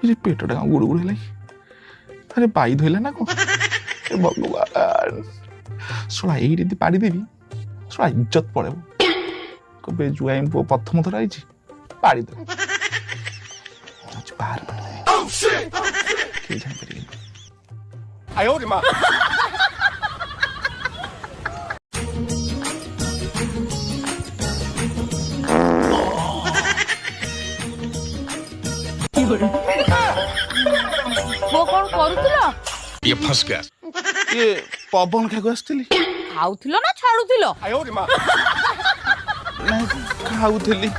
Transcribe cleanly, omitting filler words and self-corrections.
ये पेटटा कहाँ गुड़ गुड़ है अरे पाई धोला ना कौन भगवान शोड़ा ये पाड़ी देवी शोड़ा इज्जत पड़े कবে जुआई पु प्रथम थर आई पाड़ी दे बाहर किए जान वो कौन करूथिलो ये फंस गया। ये पवन खाकु आसली खाउथिलो ना छाड़ुथिलो खाऊली